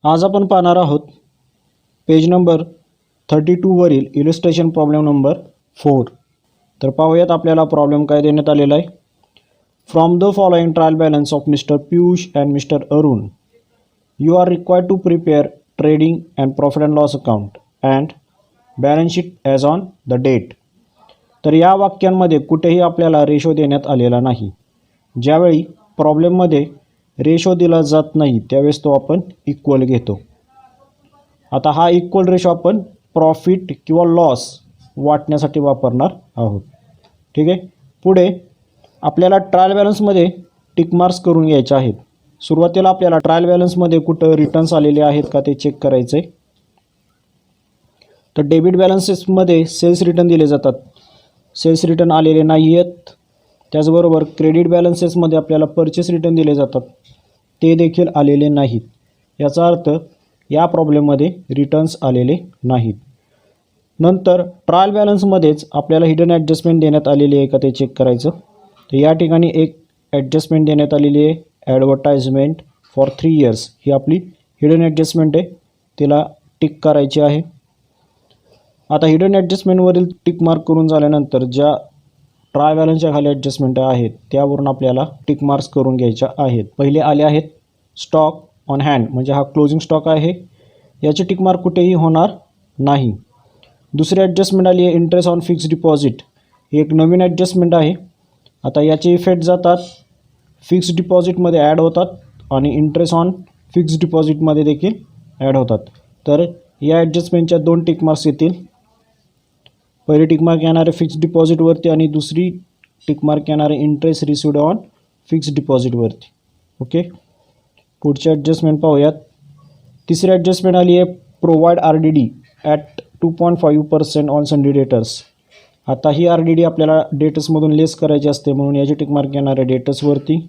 आज आपण पाहणार आहोत पेज नंबर 32 वरील इलिस्ट्रेशन प्रॉब्लेम नंबर 4. तर पाहूयात आपल्याला प्रॉब्लेम काय देण्यात आलेला आहे. From the following trial balance of mister Piyush and mister Arun you are required to prepare trading and profit and loss account and balance sheet as on the date. तर या वाक्यांमध्ये कुठेही आपल्याला रेशो देण्यात आलेला नाही. ज्यावेळी प्रॉब्लेममध्ये रेशो दिला जात नाही त्यावेळेस तो आपण इक्वल घेतो. आता हा इक्वल रेशो आपण प्रॉफिट किंवा लॉस वाटण्यासाठी वापरणार आहोत. ठीक आहे. पुढे आपल्याला ट्रायल बॅलन्समध्ये टिक मार्क्स करून घ्यायचे आहेत. सुरुवातीला आपल्याला ट्रायल बॅलन्समध्ये कुठं रिटर्न्स आलेले आहेत का ते चेक करायचं आहे. तर डेबिट बॅलन्सेसमध्ये सेल्स रिटर्न दिले जातात. सेल्स रिटर्न आलेले नाही आहेत. त्याचबरोबर क्रेडिट बॅलन्सेसमध्ये आपल्याला परचेस रिटर्न दिले जातात, ते देखील आलेले नाहीत. याचा अर्थ या प्रॉब्लेममध्ये रिटर्न्स आलेले नाहीत. नंतर ट्रायल बॅलन्समध्येच आपल्याला हिडन ॲडजस्टमेंट देण्यात आलेली आहे का ते चेक करायचं. तर या ठिकाणी एक ॲडजस्टमेंट देण्यात आलेली आहे, ॲडव्हर्टाइजमेंट फॉर 3 इयर्स. ही आपली हिडन ॲडजस्टमेंट आहे, तिला टिक करायची आहे. आता हिडन ॲडजस्टमेंटवरील टिक मार्क करून झाल्यानंतर ज्या ट्रायल बॅलन्सच्या खाली ॲडजस्टमेंट आहेत त्यावरून आपल्याला टिक मार्क्स करून घ्यायच्या आहेत. पहिले आले आहेत स्टॉक ऑन हँड, म्हणजे हा क्लोजिंग स्टॉक आहे, याचे टिक मार्क कुठेही होणार नाही. दुसरी ॲडजस्टमेंट आली आहे इंटरेस्ट ऑन फिक्स्ड डिपॉझिट. ही एक नवीन ॲडजस्टमेंट आहे. आता याचे इफेक्ट जातात फिक्स्ड डिपॉझिटमध्ये ॲड होतात आणि इंटरेस्ट ऑन फिक्स्ड डिपॉझिटमध्ये देखील ॲड होतात. तर या ॲडजस्टमेंटच्या 2 टिक मार्क्स येतील. पहिली टिक मार्क येणारे फिक्स्ड डिपॉझिटवरती आणि दुसरी टिक मार्क येणारे इंटरेस्ट रिसिव्ड ऑन फिक्स्ड डिपॉझिटवरती. ओके. पुढची ॲडजस्टमेंट पाहूयात. तिसरी ॲडजस्टमेंट आली आहे provide RDD at 2.5% on sundry debtors. आता ही RDD आपल्याला डेटर्समधून लेस करायची असते, म्हणून याची टिक मार्क येणार आहे डेटर्सवरती.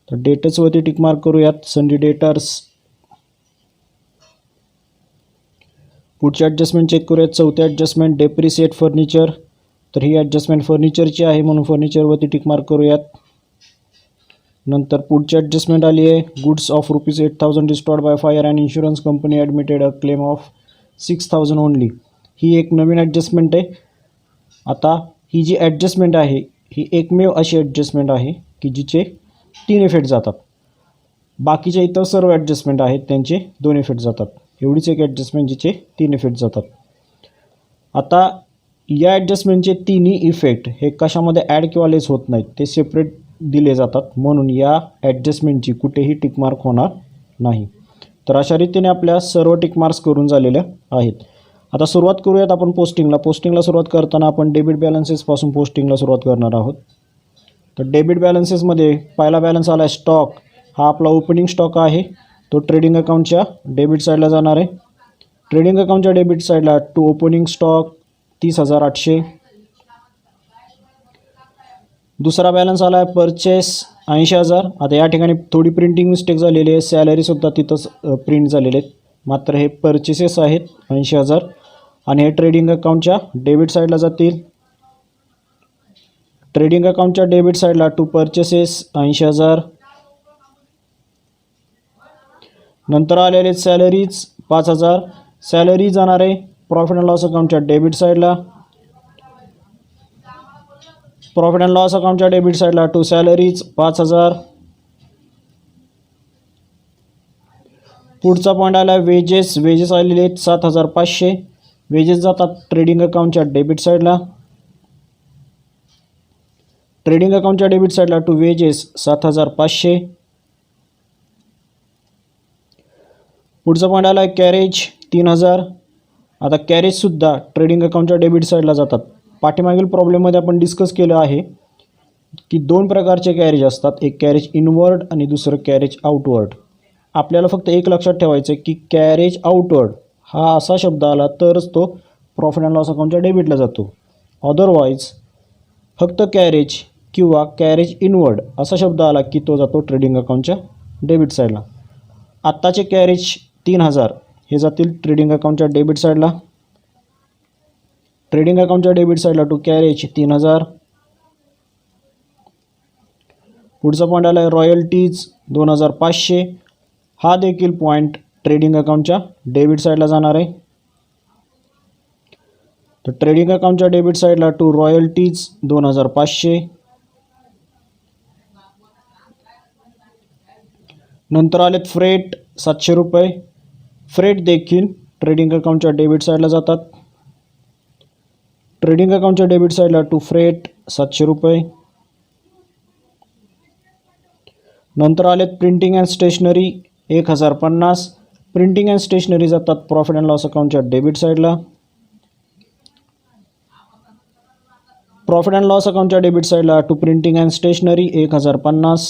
तर डेटर्सवरती टिक मार्क करूयात, सन्डे डेटर्स. पुढची ॲडजस्टमेंट चेक करूयात. चौथी ॲडजस्टमेंट डेप्रिसिएट फर्निचर. तर ही ॲडजस्टमेंट फर्निचरची आहे, म्हणून फर्निचरवरती टिक मार्क करूयात. नंतर पुढची ॲडजस्टमेंट आली आहे goods of ₹8,000 destroyed by fire and insurance company admitted a claim of 6,000 only. ही एक नवीन ॲडजस्टमेंट आहे. आता ही जी ॲडजस्टमेंट आहे ही एकमेव अशी ॲडजस्टमेंट आहे की जिचे 3 इफेक्ट जातात. बाकीच्या इतर सर्व ॲडजस्टमेंट आहेत त्यांचे 2 इफेक्ट जातात. एवढीच एक ॲडजस्टमेंट जिचे 3 इफेक्ट जातात. आता या ॲडजस्टमेंटचे तिन्ही इफेक्ट हे कशामध्ये ॲड किंवा लेस होत नाहीत, ते सेपरेट दिले जातात, म्हणून या ॲडजस्टमेंटची कुठेही टिक मार्क होणार नाही. तर अशा रीतीने आपल्या सर्व टिक मार्क्स करून झालेल्या आहेत. आता सुरुवात करूयात आपण पोस्टिंगला सुरुवात करताना आपण डेबिट बॅलन्सेसपासून पोस्टिंगला सुरुवात करणार आहोत. तर डेबिट बॅलन्सेसमध्ये पहिला बॅलन्स आला आहे स्टॉक. हा आपला ओपनिंग स्टॉक आहे, तो ट्रेडिंग अकाउंटच्या डेबिट साईडला जाणार आहे. ट्रेडिंग अकाउंटच्या डेबिट साईडला टू ओपनिंग स्टॉक 30,800. दुसरा बॅलन्स आला आहे परचेस 80,000. आता या ठिकाणी थोडी प्रिंटिंग मिस्टेक झालेली आहे, सॅलरीसुद्धा तिथंच प्रिंट झालेले आहेत, मात्र हे परचेसेस आहेत 80,000 आणि हे ट्रेडिंग अकाउंटच्या डेबिट साईडला जातील. ट्रेडिंग अकाउंटच्या डेबिट साईडला टू परचेसेस 80,000. नंतर आलेले सॅलरीज 5,000. सॅलरी जाणार आहे प्रॉफिट अँड लॉस अकाउंटच्या डेबिट साईडला. प्रॉफिट अँड लॉस अकाउंटच्या डेबिट साईडला टू सॅलरीज 5,000. पुढचा पॉईंट आला आहे वेजेस आलेले आहेत 7,500. वेजेस जातात ट्रेडिंग अकाउंटच्या डेबिट साईडला. ट्रेडिंग अकाउंटच्या डेबिट साईडला टू वेजेस 7,500. पुढचा पॉईंट आला आहे कॅरेज 3,000. आता कॅरेजसुद्धा ट्रेडिंग अकाउंटच्या डेबिट साईडला जातात. पाठीमागील प्रॉब्लेममध्ये आपण डिस्कस केलं आहे की 2 प्रकारचे कॅरेज असतात, एक कॅरेज इनवर्ड आणि दुसरं कॅरेज आउटवर्ड. आपल्याला फक्त एक लक्षात ठेवायचं आहे की कॅरेज आउटवर्ड हा असा शब्द आला तरच तो प्रॉफिट अँड लॉस अकाउंटच्या डेबिटला जातो. अदरवाईज फक्त कॅरेज किंवा कॅरेज इनवर्ड असा शब्द आला की तो जातो ट्रेडिंग अकाउंटच्या डेबिट साईडला. आत्ताचे कॅरेज 3,000 हे जातील ट्रेडिंग अकाउंटच्या डेबिट साईडला. ट्रेडिंग अकाउंटच्या डेबिट साईडला टू कॅरेज 3,000. पुढचा पॉईंट आला आहे रॉयल्टीज 2,500. हा देखील पॉईंट ट्रेडिंग अकाउंटच्या डेबिट साईडला जाणार आहे. तर ट्रेडिंग अकाउंटच्या डेबिट साईडला टू रॉयल्टीज 2500. नंतर आलेत फ्रेट 700 रुपये. फ्रेट देखील ट्रेडिंग अकाउंटच्या डेबिट साईडला जातात. ट्रेडिंग अकाउंटच्या डेबिट साईडला टू फ्रेट 700 रुपये. नंतर आलेत printing and stationery 1050. Printing and stationery जातात प्रॉफिट अँड लॉस अकाउंटच्या डेबिट साईडला. प्रॉफिट अँड लॉस अकाउंटच्या डेबिट साईडला टू प्रिंटिंग अँड स्टेशनरी 1050.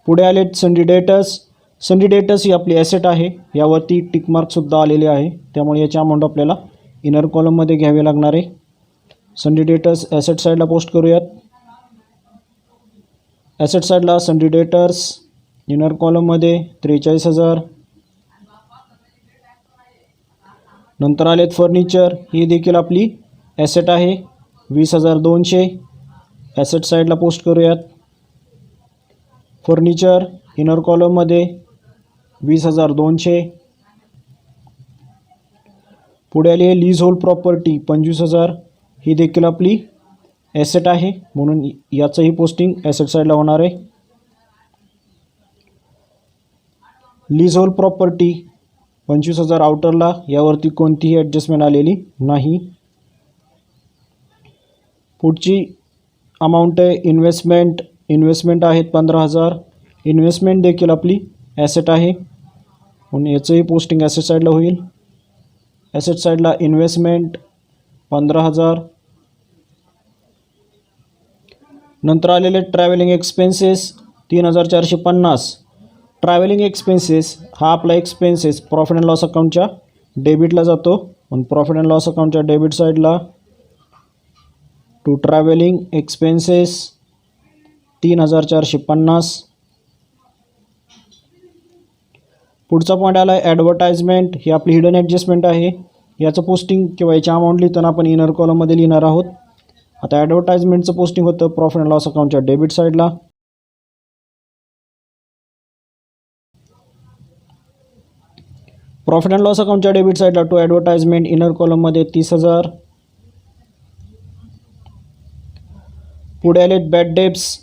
पुढे आलेत संडी डेटर्स. संडी डेटर्स ही आपली ॲसेट आहे. यावरती टिकमार्कसुद्धा आलेले आहे, त्यामुळे याची अमाऊंट आपल्याला इनर कॉलममध्ये घ्यावी लागणार आहे. संडी डेटर्स ॲसेट साईडला पोस्ट करूयात. ॲसेट साईडला संडी डेटर्स इनर कॉलममध्ये 43,000. नंतर आलेत फर्निचर. ही देखील आपली ॲसेट आहे 20,200. ॲसेट साईडला पोस्ट करूयात. फर्निचर इनर कॉलममध्ये 20,200. पुढे आली आहे लीज होल्ड प्रॉपर्टी 25,000. ही देखील आपली ॲसेट आहे, म्हणून याचंही पोस्टिंग ॲसेट साईडला होणार आहे. लीज होल्ड प्रॉपर्टी 25,000 आउटरला, यावरती कोणतीही ॲडजस्टमेंट आलेली नाही. पुढची अमाऊंट आहे इन्व्हेस्टमेंट. इन्व्हेस्टमेंट आहेत 15,000. इन्व्हेस्टमेंट देखील आपली ॲसेट आहे, म्हणून याचंही पोस्टिंग ॲसेट साईडला होईल. ॲसेट साईडला इन्व्हेस्टमेंट 15,000. नंतर आलेले ट्रॅव्हलिंग एक्सपेन्सेस 3,450. ट्रॅव्हलिंग एक्सपेन्सेस हा आपला एक्सपेन्सेस प्रॉफिट अँड लॉस अकाउंटच्या डेबिटला जातो, पण प्रॉफिट अँड लॉस अकाउंटच्या डेबिट साईडला टू ट्रॅव्हलिंग एक्सपेन्सेस 3,450. पुढचा पॉईंट आला आहे ॲडव्हर्टाइजमेंट. ही आपली हिडन ॲडजस्टमेंट आहे. याचं पोस्टिंग किंवा याची अमाऊंट लिहिताना आपण इनर कॉलममध्ये लिहिणार आहोत. आता ॲडव्हर्टाइजमेंटचं पोस्टिंग होतं प्रॉफिट अँड लॉस अकाउंटच्या डेबिट साईडला. प्रॉफिट अँड लॉस अकाउंटच्या डेबिट साईडला टू ॲडव्हर्टाइजमेंट इनर कॉलममध्ये 30,000. पुढे आलेत बॅड डेब्स.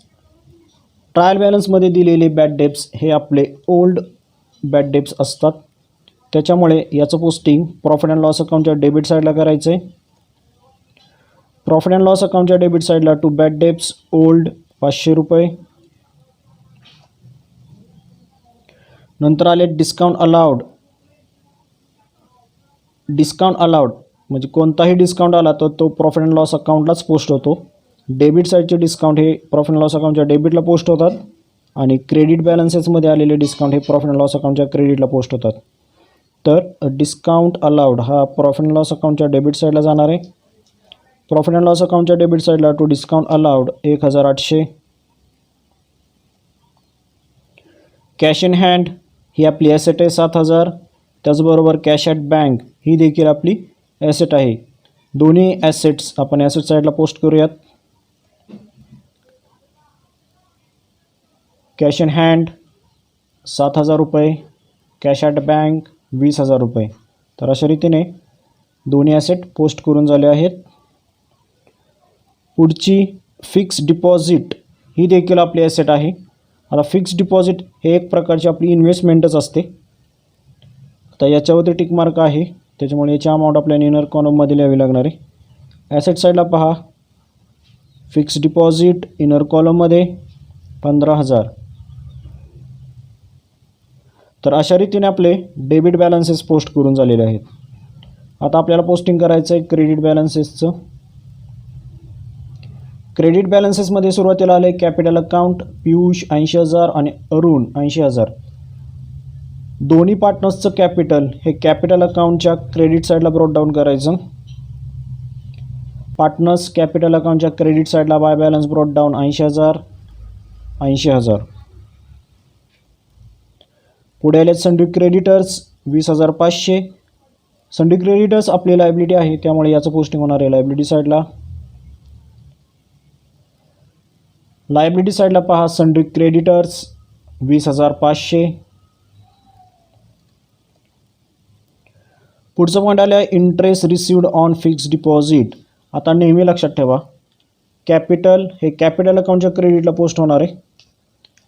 ट्रायल बॅलन्समध्ये दिलेले बॅड डेब्स हे आपले ओल्ड बॅड डेब्स असतात, त्याच्यामुळे याचं पोस्टिंग प्रॉफिट अँड लॉस अकाउंटच्या डेबिट साईडला करायचं आहे. प्रॉफिट अँड लॉस अकाउंटच्या डेबिट साईडला टू बॅड डेब्स ओल्ड 500 रुपये. नंतर आले डिस्काउंट अलाउड. डिस्काउंट अलाउड म्हणजे कोणताही डिस्काउंट आला तर तो प्रॉफिट अँड लॉस अकाउंटलाच पोस्ट होतो. डेबिट साईडचे डिस्काउंट हे प्रॉफिट अँड लॉस अकाउंटच्या डेबिटला पोस्ट होतात, आणि क्रेडिट बॅलन्सेसमध्ये आलेले डिस्काउंट हे प्रॉफिट अँड लॉस अकाउंटच्या क्रेडिटला पोस्ट होतात. तर डिस्काउंट अलाउड हा प्रॉफिट अँड लॉस अकाउंटच्या डेबिट साईडला जाणार आहे. प्रॉफिट अँड लॉस अकाउंटच्या डेबिट साईडला to discount allowed 1,800. Cash in hand ही आपली ॲसेट आहे 7,000. त्याचबरोबर कॅश ॲट बँक ही देखील आपली ॲसेट आहे. दोन्ही ॲसेट्स आपण ॲसेट साईडला पोस्ट करूयात. कॅश इन हँड 7,000 रुपये, कॅश ॲट बँक 20,000 रुपये. तर अशा रीतीने दोन्ही ॲसेट पोस्ट करून झाले आहेत. पुढची फिक्स डिपॉझिट ही देखील आपली ॲसेट आहे. आता फिक्स डिपॉझिट हे एक प्रकारची आपली इन्व्हेस्टमेंटच असते. आता याच्यावरती टिकमार्क आहे, त्याच्यामुळे याची अमाऊंट आपल्याला इनर कॉलममध्ये लिहावी लागणार आहे. ॲसेट साईडला पहा, फिक्स डिपॉझिट इनर कॉलममध्ये 15,000. तर अशा रीतीने आपले डेबिट बॅलन्सेस पोस्ट करून झालेले आहेत. आता आपल्याला पोस्टिंग करायचं आहे क्रेडिट बॅलन्सेसचं. क्रेडिट बॅलन्सेसमध्ये सुरुवातीला आले कॅपिटल अकाउंट पियुष 80,000 आणि अरुण 80,000. दोन्ही पार्टनर्सचं कॅपिटल हे कॅपिटल अकाउंटच्या क्रेडिट साईडला ब्रॉट डाऊन करायचं. पार्टनर्स कॅपिटल अकाउंटच्या क्रेडिट साईडला बाय बॅलन्स ब्रॉट डाऊन 80,000 80,000. पुढे आले संडी क्रेडिटर्स 20,500. संडी क्रेडिटर्स आपली लायबिलिटी आहे, त्यामुळे याचं पोस्टिंग होणार आहे लायबिलिटी साईडला. लायबिलिटी साईडला पहा संडी क्रेडिटर्स 20,500. पुढचं पॉईंट आलं आहे interest received on fixed deposit. आता नेहमी लक्षात ठेवा, कॅपिटल हे कॅपिटल अकाउंटच्या क्रेडिटला पोस्ट होणार आहे,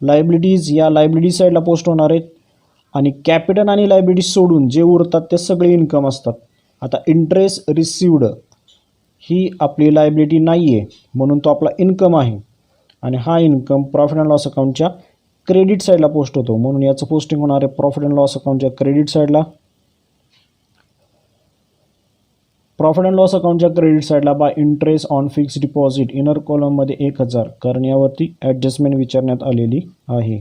लायबिलिटीज या लायबिलिटी साईडला पोस्ट होणार आहेत, आणि कॅपिटल आणि लायबिलिटीज सोडून जे उरतात ते सगळे इन्कम असतात. आता इंटरेस्ट रिसिव्ड ही आपली लायबिलिटी नाही आहे म्हणून तो आपला इन्कम आहे, आणि हा इन्कम प्रॉफिट अँड लॉस अकाउंटच्या क्रेडिट साईडला पोस्ट होतो म्हणून याचं पोस्टिंग होणार आहे प्रॉफिट अँड लॉस अकाउंटच्या क्रेडिट साईडला. प्रॉफिट अँड लॉस अकाउंटच्या क्रेडिट साईडला by interest on fix deposit inner कॉलममध्ये 1,000, कारण यावरती ॲडजस्टमेंट विचारण्यात आलेली आहे.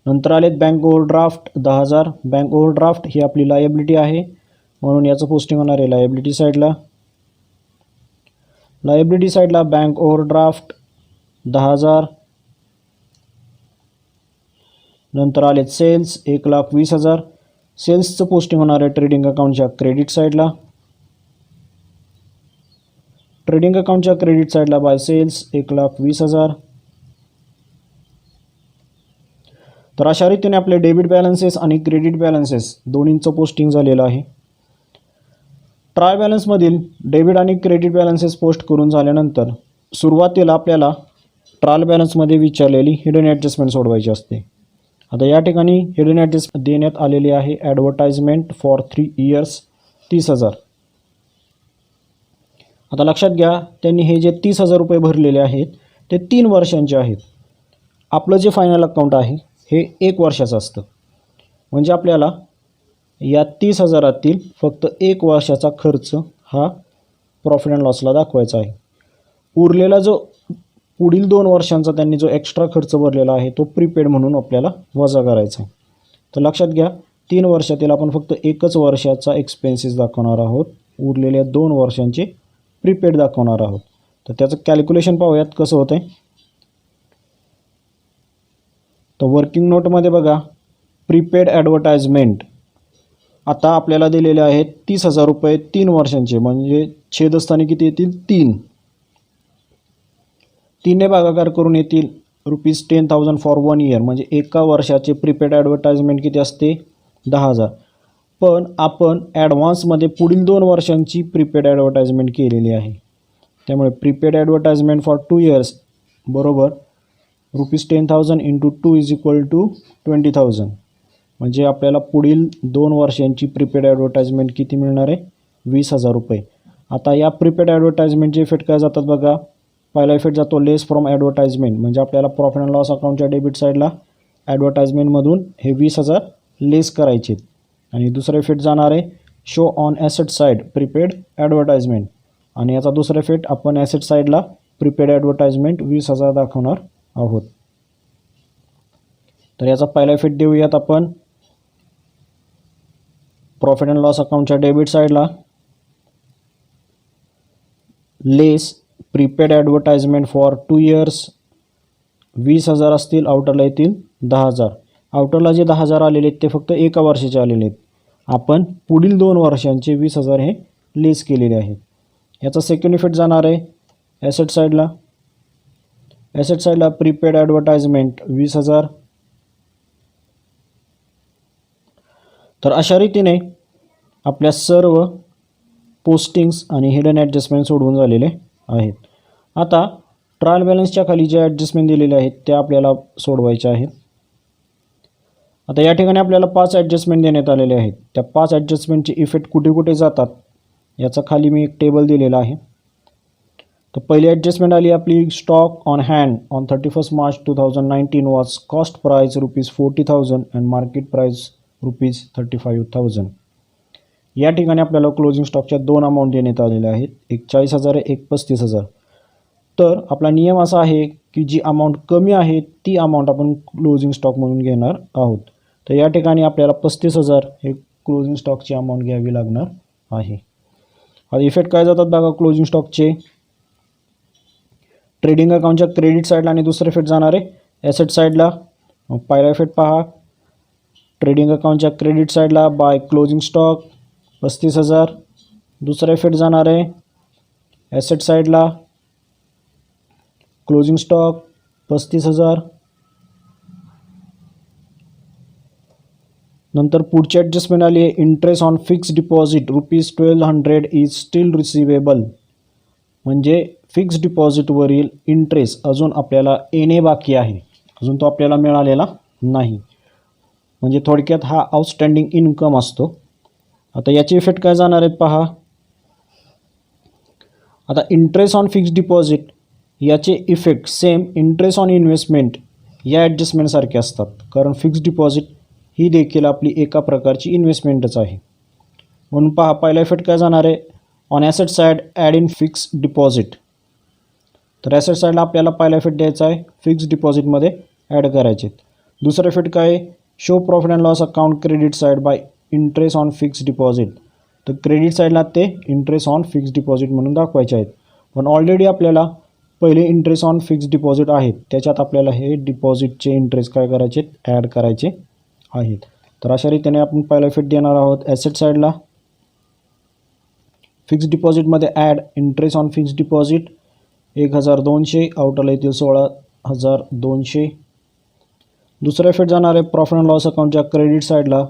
नंतर आलेत बँक ओव्हरड्राफ्ट 10,000. बँक ओव्हरड्राफ्ट ही आपली लायबिलिटी आहे म्हणून याचं पोस्टिंग होणार आहे लायबिलिटी साईडला. लायबिलिटी साईडला बँक ओव्हरड्राफ्ट 10,000. नंतर आलेत सेल्स 1,20,000. सेल्सचं पोस्टिंग होणार आहे ट्रेडिंग अकाउंटच्या क्रेडिट साईडला. ट्रेडिंग अकाउंटच्या क्रेडिट साईडला बाय सेल्स 1,20,000. तर अशा रीतीने आपले डेबिट बॅलन्सेस आणि क्रेडिट बॅलन्सेस दोन्हींचं पोस्टिंग झालेलं आहे. ट्रायल बॅलन्समधील डेबिट आणि क्रेडिट बॅलन्सेस पोस्ट करून झाल्यानंतर सुरुवातीला आपल्याला ट्रायल बॅलन्समध्ये विचारलेली हिडन ॲडजस्टमेंट सोडवायची असते. आता या ठिकाणी हिडन ॲडजस्टमेंट देण्यात आलेली आहे ॲडव्हर्टाइजमेंट फॉर 3 इयर्स 30,000. आता लक्षात घ्या, त्यांनी हे जे 30,000 रुपये भरलेले आहेत ते 3 वर्षांचे आहेत. आपलं जे फायनल अकाउंट आहे हे 1 वर्षाचं असतं, म्हणजे आपल्याला या 30,000 फक्त 1 वर्षाचा खर्च हा प्रॉफिट अँड लॉसला दाखवायचा आहे. उरलेला जो पुढील 2 वर्षांचा त्यांनी जो एक्स्ट्रा खर्च भरलेला आहे तो प्रीपेड म्हणून आपल्याला वजा करायचा आहे. तर लक्षात घ्या, 3 वर्षातील आपण फक्त 1च वर्षाचा एक्सपेन्सेस दाखवणार आहोत, उरलेल्या 2 वर्षांचे प्रीपेड दाखवणार आहोत. तर त्याचं कॅल्क्युलेशन पाहूयात कसं होतं आहे. तर वर्किंग नोटमध्ये बघा, प्रीपेड ॲडव्हर्टाइजमेंट आता आपल्याला दिलेले आहेत 30,000 रुपये 3 वर्षांचे, म्हणजे छेदस्थानी किती येतील 3. 3ने भागाकार करून येतील ₹10,000 फॉर 1 इयर, म्हणजे एका वर्षाचे प्रीपेड ॲडव्हर्टाइजमेंट किती असते 10,000. पण आपण ॲडव्हान्समध्ये पुढील 2 वर्षांची प्रीपेड ॲडव्हर्टाइजमेंट केलेली आहे, त्यामुळे प्रीपेड ॲडव्हर्टाइजमेंट फॉर 2 इयर्स बरोबर ₹10,000 × 2 = 20,000. म्हणजे आपल्याला पुढील 2 वर्षांची प्रीपेड ॲडव्हर्टाइजमेंट किती मिळणार आहे 20,000 रुपये. आता या प्रीपेड ॲडव्हर्टाइजमेंटचे इफेक्ट काय जातात बघा. पहिला इफेक्ट जातो लेस फ्रॉम ॲडव्हर्टाइजमेंट, म्हणजे आपल्याला प्रॉफिट अँड लॉस अकाउंटच्या डेबिट साईडला ॲडव्हर्टाइजमेंटमधून हे 20,000 लेस करायचे. आणि दुसरा इफेक्ट जाणार आहे show on asset side prepaid advertisement, आणि याचा दुसरा इफेक्ट आपण ॲसेट साईडला प्रीपेड ॲडव्हर्टाइजमेंट 20,000 दाखवणार आहोत. तर याचा पहिला इफेक्ट देऊयात आपण प्रॉफिट अँड लॉस अकाउंटच्या डेबिट साईडला. लेस प्रीपेड ॲडव्हर्टाइजमेंट फॉर 2 इयर्स 20,000 असतील, आउटरला येतील 10,000. आउटरला जे 10,000 आलेले आहेत ते फक्त एका वर्षाचे आलेले आहेत. आपण पुढील 2 वर्षांचे 20,000 हे लेस केलेले आहेत. याचा सेकंड इफेक्ट जाणार आहे ॲसेट साईडला. ॲसेट साईडला प्रीपेड ॲडव्हर्टाइजमेंट 20,000. तर अशा रीतीने आपल्या सर्व पोस्टिंग्स आणि हिडन ॲडजस्टमेंट सोडवून झालेले आहेत. आता ट्रायल बॅलन्सच्या खाली जे ॲडजस्टमेंट दिलेले आहेत त्या आपल्याला सोडवायच्या आहेत. आता या ठिकाणी आपल्याला 5 ॲडजस्टमेंट देण्यात आलेले आहेत. त्या 5 ॲडजस्टमेंटचे इफेक्ट कुठे कुठे जातात याचा खाली मी एक टेबल दिलेला आहे. तर पहिली ॲडजस्टमेंट आली आपली stock on hand on 31 March 2019 was cost price ₹40,000 and market price ₹35,000. या ठिकाणी आपल्याला क्लोजिंग स्टॉकच्या 2 अमाऊंट देण्यात आलेल्या आहेत, एक 40,000 एक 35,000. तर आपला नियम असा आहे की जी अमाऊंट कमी आहे ती अमाऊंट आपण क्लोजिंग स्टॉक म्हणून घेणार आहोत. तर या ठिकाणी आपल्याला 35,000 हे क्लोजिंग स्टॉकची अमाऊंट घ्यावी लागणार आहे. आता इफेक्ट काय जातात बघा क्लोजिंग स्टॉकचे. ट्रेडिंग अकाउंटच्या क्रेडिट साईडला आणि दुसरा इफेक्ट जाणार आहे ॲसेट साईडला. पहिला इफेक्ट पहा, ट्रेडिंग अकाउंटच्या क्रेडिट साईडला बाय क्लोजिंग स्टॉक 35,000. दुसरा इफेक्ट जाणार आहे ॲसेट साईडला क्लोजिंग स्टॉक 35,000. नंतर पुढची ॲडजस्टमेंट आली आहे, interest on fix deposit ₹1200 is steel receivable. म्हणजे फिक्स डिपॉझिटवरील इंटरेस्ट अजून आपल्याला येणे बाकी आहे, अजून तो आपल्याला मिळालेला नाही. म्हणजे थोडक्यात हा आउटस्टँडिंग इन्कम असतो. आता याचे इफेक्ट काय जाणार आहेत पहा. आता इंटरेस्ट ऑन फिक्स डिपॉझिट याचे effect same interest on investment या ॲडजस्टमेंटसारखे असतात, कारण फिक्स डिपॉझिट ही देखील आपली एका प्रकारची इन्व्हेस्टमेंटच आहे. म्हणून पहा, पहिला इफेक्ट काय जाणार आहे, on asset side add in fix deposit. तर ॲसेट साईडला आपल्याला पहिला इफेक्ट द्यायचा आहे, फिक्स डिपॉझिटमध्ये ॲड करायचे. दुसरा इफेक्ट काय आहे, show profit and loss account credit side by interest on fix deposit. तर क्रेडिट साईडला ते इंटरेस्ट ऑन फिक्स डिपॉझिट म्हणून दाखवायचे आहेत. पण ऑलरेडी आपल्याला पहिले इंटरेस्ट ऑन फिक्स डिपॉझिट आहेत, त्याच्यात आपल्याला हे डिपॉझिटचे इंटरेस्ट काय करायचे, ॲड करायचे आहेत. तर अशा रीतीने आपण पहिला इफेक्ट देणार आहोत. ॲसेट साईडला फिक्स डिपॉझिटमध्ये add interest on fix deposit 1,200, आउटरला येतील 16,200. दुसरा इफेक्ट जाणार आहे प्रॉफिट अँड लॉस अकाउंटच्या क्रेडिट साईडला.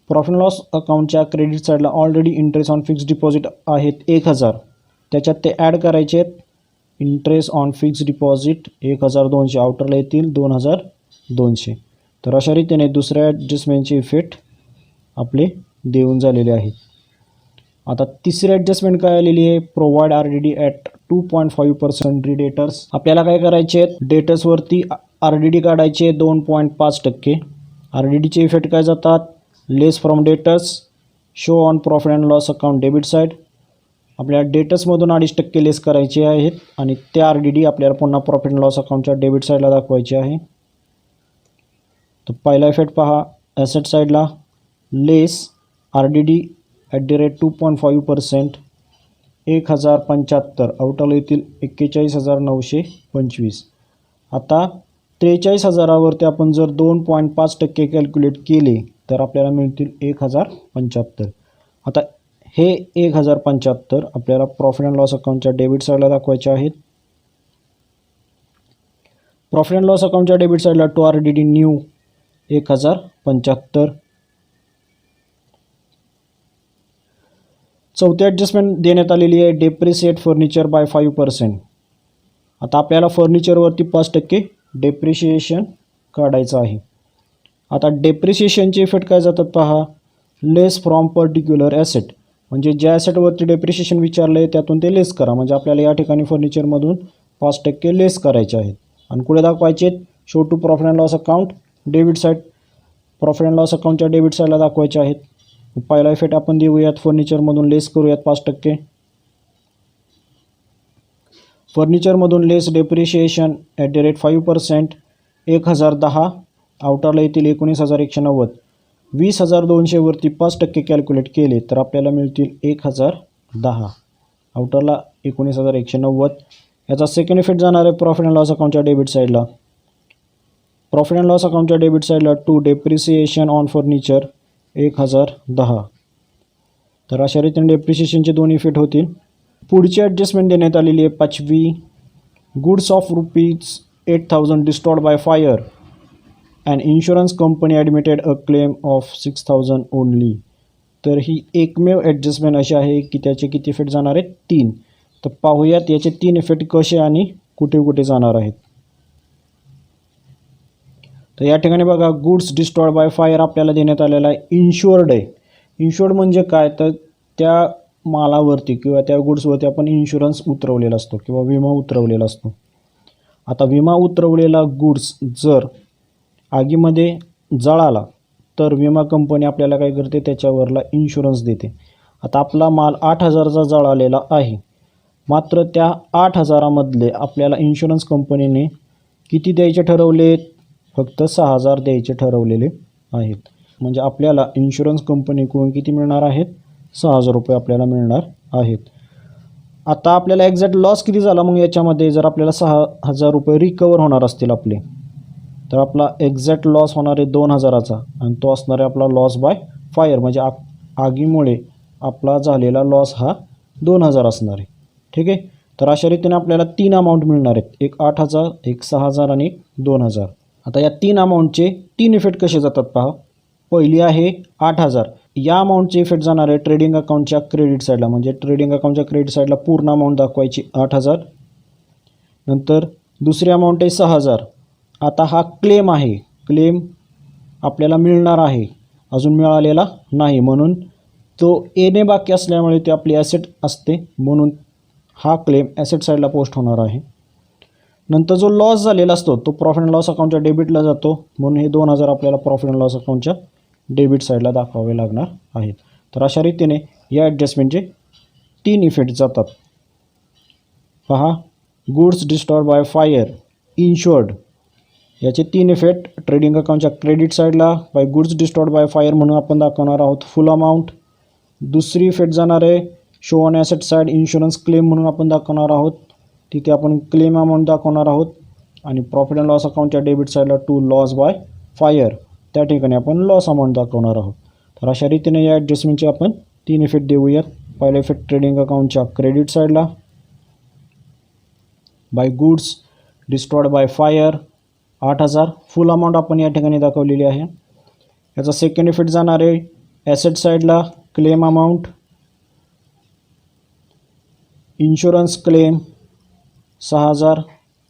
प्रॉफिट अँड लॉस अकाउंटच्या क्रेडिट साईडला already interest on fix deposit आहेत 1,000, त्याच्यात ते ॲड करायचे आहेत. इंटरेस्ट ऑन फिक्स डिपॉझिट 1,200, आउटरला येतील 2,200. तर अशा रीतीने दुसऱ्या ॲडजस्टमेंटचे इफेक्ट आपले देऊन झालेले आहेत. आता तिसरी ॲडजस्टमेंट काय आलेली आहे, प्रोव्हाइड RDD ॲट 2.5% रिडेटर्स. आपल्याला काय करायचे आहेत, डेटर्सवरती RDD काढायचे 2.5%. RDDचे इफेक्ट काय जातात, less from debtors, show on profit and loss account debit side. आपल्याला डेटर्समधून 2.5% लेस करायचे आहेत आणि त्या RDD आपल्याला पुन्हा प्रॉफिट अँड लॉस अकाउंटच्या डेबिट साईडला दाखवायचे आहे. तर पहिला इफेक्ट पहा, ॲसेट साईडला लेस RDD ॲट द रेट 2.5%, 1,075, आउटरला येतील 41,925. आता 43,000वरती आपण जर 2.5% कॅल्क्युलेट केले तर आपल्याला मिळतील 1,075. आता हे 1,075 आपल्याला प्रॉफिट अँड लॉस अकाउंटच्या डेबिट साईडला दाखवायचे आहेत. प्रॉफिट अँड लॉस अकाउंटच्या डेबिट साईडला टू RDD न्यू 1,075. चौथी ॲडजस्टमेंट देण्यात आलेली आहे, डेप्रिशिएट फर्निचर बाय 5%. आता आपल्याला फर्निचरवरती 5% डेप्रिशिएशन काढायचं आहे. आता डेप्रिशिएशनचे इफेक्ट काय जातात पहा, लेस फ्रॉम पर्टिक्युलर ॲसेट. म्हणजे ज्या ॲसेटवरती डेप्रिशिएशन विचारलं आहे त्यातून ते लेस करा. म्हणजे आपल्याला या ठिकाणी फर्निचरमधून 5% लेस करायचे आहेत आणि कुठे दाखवायचे आहेत, show to profit and loss account debit side. Profit and loss अकाउंटच्या डेबिट साईडला दाखवायचे आहेत. पहिला इफेक्ट आपण देऊयात, फर्निचरमधून लेस करूयात 5%. फर्निचरमधून लेस डेप्रिशिएशन ॲट द रेट 5%, 1,010, आउटरला येतील 19,190. 20,200वरती 5% कॅल्क्युलेट केले तर आपल्याला मिळतील 1,010, आउटरला 19,190. याचा सेकंड इफेक्ट जाणार आहे प्रॉफिट अँड लॉस अकाउंटच्या डेबिट साईडला. प्रॉफिट अँड लॉस अकाउंटच्या डेबिट साईडला टू डेप्रिसिएशन ऑन फर्निचर 1,010. तर अशा रीतीने डेप्रिसिएशनचे दोन इफेक्ट होतील. पुढची ॲडजस्टमेंट देण्यात आलेली आहे, 5वी, goods of ₹8,000 destroyed by fire and insurance company admitted a claim of 6,000 only. तर ही एकमेव ॲडजस्टमेंट अशी आहे की त्याचे किती इफेक्ट जाणार आहेत, 3. तर पाहूयात याचे 3 इफेक्ट कसे आणि कुठे कुठे जाणार आहेत. तर या ठिकाणी बघा, गुड्स डिस्ट्रॉयड बाय फायर आपल्याला देण्यात आलेला आहे, इन्शुअर्ड आहे. इन्शुअर्ड म्हणजे काय, तर त्या मालावरती किंवा त्या गुड्सवरती आपण इन्शुरन्स उतरवलेला असतो किंवा विमा उतरवलेला असतो. आता विमा उतरवलेला गुड्स जर आगीमध्ये जळाला तर विमा कंपनी आपल्याला काय करते, त्याच्यावरला इन्शुरन्स देते. आता आपला माल 8,000चा जळालेला आहे, मात्र त्या 8,000मधले आपल्याला इन्शुरन्स कंपनीने किती द्यायचे ठरवले, फक्त 6,000 द्यायचे ठरवलेले आहेत. म्हणजे आपल्याला इन्शुरन्स कंपनीकडून किती मिळणार आहेत, 6,000 रुपये आपल्याला मिळणार आहेत. आता आपल्याला एक्झॅक्ट लॉस किती झाला मग याच्यामध्ये, जर आपल्याला 6,000 रुपये रिकवर होणार असतील आपले, तर आपला एक्झॅक्ट लॉस होणार आहे 2,000चा आणि तो असणार आहे आपला लॉस बाय फायर. म्हणजे आगीमुळे आपला झालेला लॉस हा 2,000 असणार आहे. ठीक आहे. तर अशा रीतीने आपल्याला 3 अमाऊंट मिळणार आहेत, एक 8,000, एक 6,000 आणि एक 2,000. आता या 3 अमाऊंटचे 3 इफेक्ट कसे जातात पहा. पहिली आहे 8,000. या अमाऊंटचे इफेक्ट जाणार आहे ट्रेडिंग अकाउंटच्या क्रेडिट साईडला, म्हणजे ट्रेडिंग अकाउंटच्या क्रेडिट साईडला पूर्ण अमाऊंट दाखवायची 8,000. नंतर दुसरी अमाऊंट आहे 6,000. आता हा क्लेम आहे, क्लेम आपल्याला मिळणार आहे, अजून मिळालेला नाही, म्हणून तो येणे बाकी असल्यामुळे ती आपली ॲसेट असते, म्हणून हा क्लेम ॲसेट साईडला पोस्ट होणार आहे. नंतर जो लॉस झालेला असतो तो प्रॉफिट अँड लॉस अकाउंटच्या डेबिटला जातो, म्हणून हे 2,000 आपल्याला प्रॉफिट अँड लॉस अकाउंटच्या डेबिट साईडला दाखवावे लागणार आहेत. तर अशा रीतीने या ॲडजस्टमेंटचे 3 इफेक्ट जातात. पहा, goods destroyed by fire, insured, याचे 3 इफेक्ट ट्रेडिंग अकाउंटच्या क्रेडिट साईडला by goods destroyed by fire म्हणून आपण दाखवणार आहोत फुल अमाऊंट. दुसरी इफेक्ट जाणार आहे show on asset side insurance claim म्हणून आपण दाखवणार आहोत, तिथे आपण क्लेम अमाऊंट दाखवणार आहोत. आणि प्रॉफिट अँड लॉस अकाउंटच्या डेबिट साईडला टू लॉस बाय फायर, त्या ठिकाणी आपण लॉस अमाऊंट दाखवणार आहोत. तर अशा रीतीने या ॲडजस्टमेंटचे आपण 3 इफेक्ट देऊयात. पहिला इफेक्ट ट्रेडिंग अकाउंटच्या क्रेडिट साईडला by goods destroyed by fire 8,000 full amount आपण या ठिकाणी दाखवलेली आहे. याचा सेकंड इफेक्ट जाणार आहे ॲसेट साईडला क्लेम अमाऊंट, इन्शुरन्स क्लेम 6,000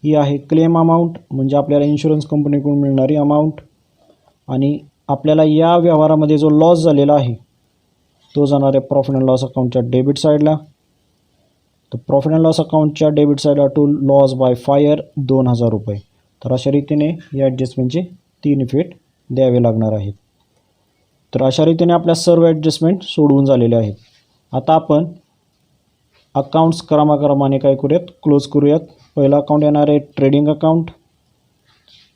ही आहे क्लेम अमाऊंट, म्हणजे आपल्याला इन्शुरन्स कंपनीकडून मिळणारी अमाऊंट. आणि आपल्याला या व्यवहारामध्ये जो लॉस झालेला आहे तो जाणार आहे प्रॉफिट अँड लॉस अकाउंटच्या डेबिट साईडला. तर प्रॉफिट अँड लॉस अकाउंटच्या डेबिट साईडला टू लॉस बाय फायर 2,000 रुपये. तर अशा रीतीने या ॲडजस्टमेंटचे 3 इफेक्ट द्यावे लागणार आहेत. तर अशा रीतीने आपल्या सर्व ॲडजस्टमेंट सोडवून झालेले आहेत. आता आपण अकाउंट्स क्रमाक्रमाने काय करूयात, क्लोज करूयात. पहिला अकाउंट येणार आहे ट्रेडिंग अकाउंट.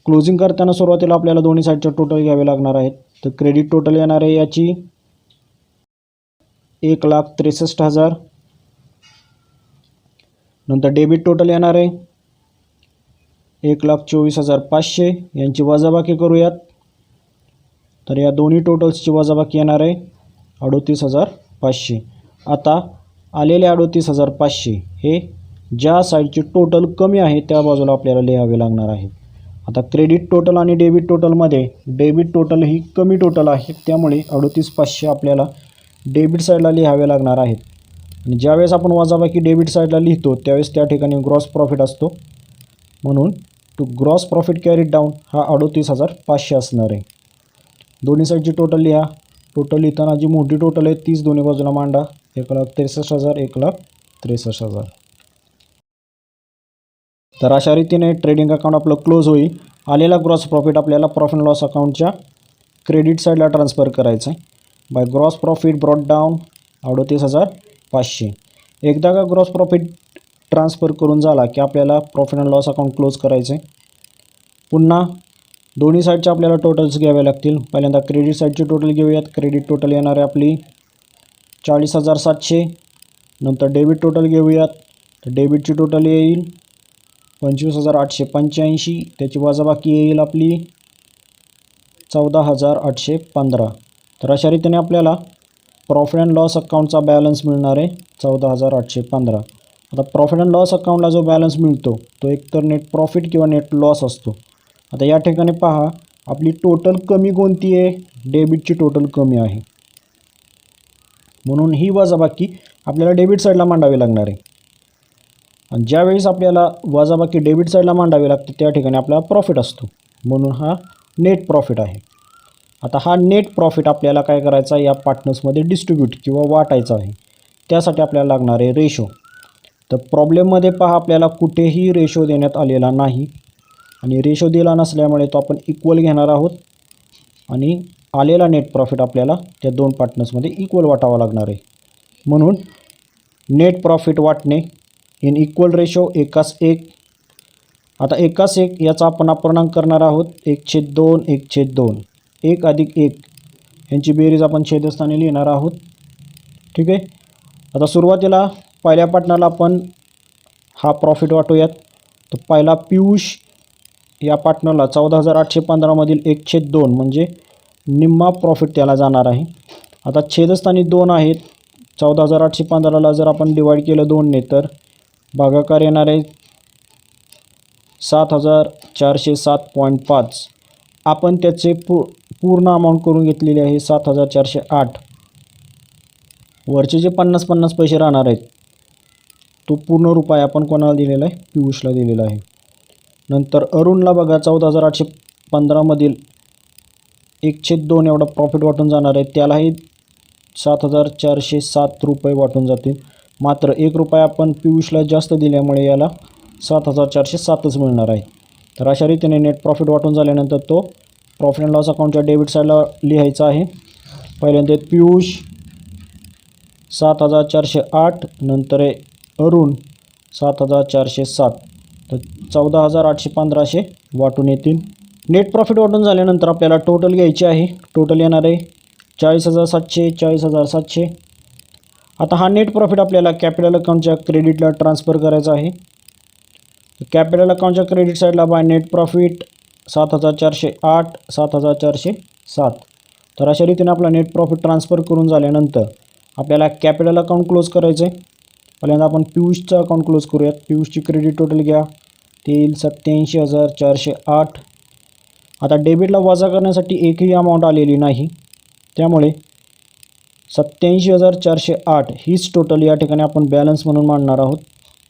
क्लोजिंग करताना सुरुवातीला आपल्याला दोन्ही साईडचे टोटल घ्यावे लागणार आहेत. तर क्रेडिट टोटल येणार आहे याची 1,63,000. नंतर डेबिट टोटल येणार आहे 1,24,500. यांची वजाबाकी करूयात. तर या दोन्ही टोटल्सची वजाबाकी येणार आहे 38,500. आता आलेले 38,500 हे ज्या साईडचे टोटल कमी आहे त्या बाजूला आपल्याला लिहावे लागणार आहे. आता क्रेडिट टोटल आणि डेबिट टोटलमध्ये डेबिट टोटल ही कमी टोटल आहे, त्यामुळे 38,500 आपल्याला डेबिट साईडला लिहावे लागणार आहेत. आणि ज्यावेळेस आपण वजाबाकी डेबिट साईडला लिहितो त्यावेळेस त्या ठिकाणी ग्रॉस प्रॉफिट असतो, म्हणून to gross profit carried down हा 38,500 असणार आहे. दोन्ही साईडची टोटल लिहा. टोटल लिहिताना जी मोठी टोटल आहे तीच दोन्ही बाजूला मांडा. 1,63,000, 1,63,000. तर अशा रीतीने ट्रेडिंग अकाउंट आपलं क्लोज होईल. आलेला ग्रॉस प्रॉफिट आपल्याला प्रॉफिट अँड लॉस अकाउंटच्या क्रेडिट साईडला ट्रान्सफर करायचं आहे. By gross profit brought down 38,500. एकदा का ग्रॉस प्रॉफिट ट्रान्सफर करून झाला की आपल्याला profit and loss account close करायचं आहे. पुन्हा दोन्ही साईडचे आपल्याला टोटल्स घ्यावे लागतील. पहिल्यांदा क्रेडिट साईडची टोटल घेऊयात. क्रेडिट टोटल येणार आहे आपली 40,700. नंतर डेबिट टोटल घेऊयात. तर डेबिटची टोटल येईल 25,885. त्याची वजाबाकी येईल आपली 14,815. तर अशा रीतीने आपल्याला प्रॉफिट अँड लॉस अकाउंटचा बॅलन्स मिळणार आहे 14,815. आता प्रॉफिट अँड लॉस अकाउंटला जो बॅलन्स मिळतो तो एकतर नेट प्रॉफिट किंवा नेट लॉस असतो. आता या ठिकाणी पहा, आपली टोटल कमी कोणती आहे, डेबिटची टोटल कमी आहे, म्हणून ही वजाबाकी आपल्याला डेबिट साईडला मांडावी लागणार आहे. आणि ज्यावेळेस आपल्याला वजाबाकी डेबिट साईडला मांडावी लागते त्या ठिकाणी आपल्याला प्रॉफिट असतो, म्हणून हा नेट प्रॉफिट आहे. आता हा नेट प्रॉफिट आपल्याला काय करायचा, या पार्टनर्समध्ये डिस्ट्रीब्यूट किंवा वाटायचा आहे. त्यासाठी आपल्याला लागणार आहे रेशो. तर प्रॉब्लेममध्ये पहा, आपल्याला कुठेही रेशो देण्यात आलेला नाही आणि रेशो दिला नसल्यामुळे तो आपण इक्वल घेणार आहोत आणि आलेला नेट प्रॉफिट आपल्याला त्या दोन पार्टनर्समध्ये इक्वल वाटावा लागणार आहे. म्हणून नेट प्रॉफिट वाटणे इन इक्वल रेशो 1:1. आता 1:1 याचा आपण अपूर्णांक करणार आहोत 1/2, 1/2. 1 + 1 यांची बेरीज आपण छेदस्थानी लिहिणार आहोत. ठीक आहे. आता सुरुवातीला पहिल्या पार्टनरला आपण हा प्रॉफिट वाटूयात. तर पहिला पियुष या पार्टनरला 14,815 मधील 1/2 म्हणजे निम्मा प्रॉफिट त्याला जाणार आहे. आता छेदस्थानी 2 आहेत. 14,815ला जर आपण डिवाईड केलं 2ने तर भागाकार येणार आहे 7407.5. आपण त्याचे पूर्ण अमाऊंट करून घेतलेली आहे 7408. वरचे जे 50 पैसे राहणार आहेत तो पूर्ण रुपये आपण कोणाला दिलेला आहे, पियुषला दिलेला आहे. नंतर अरुणला बघा 14,815मधील 1/2 एवढा प्रॉफिट वाटून जाणार आहे. त्यालाही 7,407 रुपये वाटून जातील. मात्र 1 रुपया आपण पियुषला जास्त दिल्यामुळे याला 7,407च मिळणार आहे. तर अशा रीतीने नेट प्रॉफिट वाटून झाल्यानंतर तो प्रॉफिट अँड लॉस अकाउंटच्या डेबिट साईडला लिहायचा आहे. पहिल्यांदा पियुष 7,408, नंतर आहे अरुण 7,407. तर 14,815 असे वाटून येतील. नेट प्रॉफिट वाटून झाल्यानंतर आपल्याला टोटल घ्यायची आहे. टोटल येणार आहे 40,700, 40,700. आता हा नेट प्रॉफिट आपल्याला कॅपिटल अकाउंटच्या क्रेडिटला ट्रान्सफर करायचा आहे. कॅपिटल अकाउंटच्या क्रेडिट साईडला बाय नेट प्रॉफिट 7,408, 7,407. तर अशा रीतीने आपला नेट प्रॉफिट ट्रान्सफर करून झाल्यानंतर आपल्याला कॅपिटल अकाउंट क्लोज करायचं आहे. पहिल्यांदा आपण पियुषचं अकाउंट क्लोज करूयात. पियुषची क्रेडिट टोटल घ्या, ते येईल 87,408. आता डेबिटला वजा करण्यासाठी एकही अमाऊंट आलेली नाही, त्यामुळे 87,408 हीच टोटल या ठिकाणी आपण बॅलन्स म्हणून मांडणार आहोत.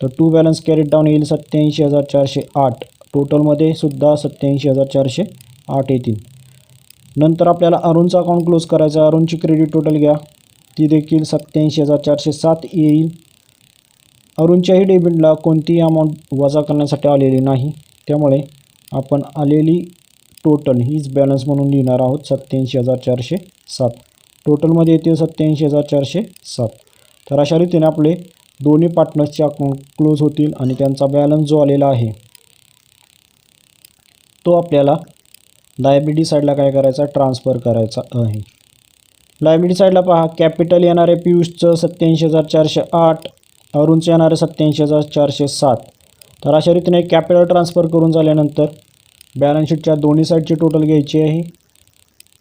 तर टू बॅलन्स कॅरीड डाऊन येईल 87,408. टोटलमध्ये सुद्धा 87,408 येतील. नंतर आपल्याला अरुणचा अकाउंट क्लोज करायचा आहे. अरुणची क्रेडिट टोटल घ्या, ती देखील 87,407 येईल. अरुणच्याही डेबिटला कोणतीही अमाऊंट वजा करण्यासाठी आलेली नाही, त्यामुळे आपण आलेली टोटल हीच बॅलन्स म्हणून लिहिणार आहोत 87,407. टोटलमध्ये येतील 87,407. तर अशा रीतीने आपले दोन्ही पार्टनर्सचे अकाउंट क्लोज होतील आणि त्यांचा बॅलन्स जो आलेला आहे तो आपल्याला लायबिलिटी साईडला काय करायचा, ट्रान्सफर करायचा आहे. लायबिलिटी साईडला पहा, कॅपिटल येणार आहे पियुषचं 87,408, अरुणचं येणार आहे 87,407. तर अशा रीतीने कॅपिटल ट्रान्सफर करून झाल्यानंतर बॅलन्स शीटच्या दोन्ही साईडची टोटल घ्यायची आहे.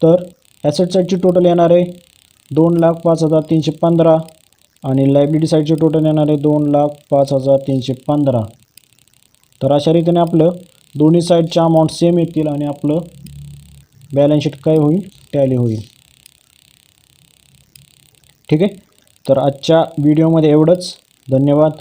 तर ॲसेट साईडची टोटल येणार आहे 2,05,315 आणि लायबिलिटी साईडची टोटल येणार आहे 2,05,315. तर अशा रीतीने आपलं दोन्ही साईडच्या अमाऊंट सेम येतील आणि आपलं बॅलन्स शीट काय होईल, टॅली होईल. ठीक आहे. तर आजच्या व्हिडिओमध्ये एवढंच. धन्यवाद.